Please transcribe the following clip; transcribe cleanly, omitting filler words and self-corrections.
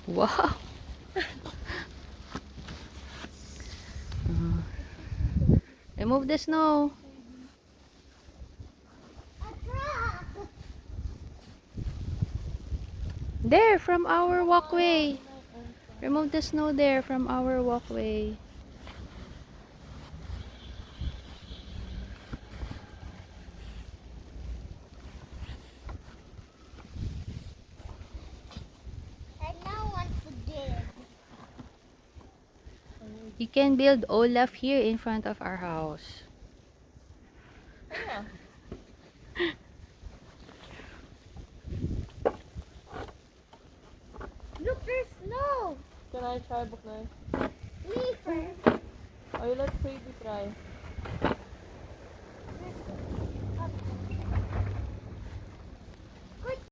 Wow. Remove the snow. There, from our walkway. Remove the snow there from our walkway. I now want to dig. You can build Olaf here in front of our house. Yeah. Look, there's snow. Can I try, Buknoy? Me first. Or let's say we try.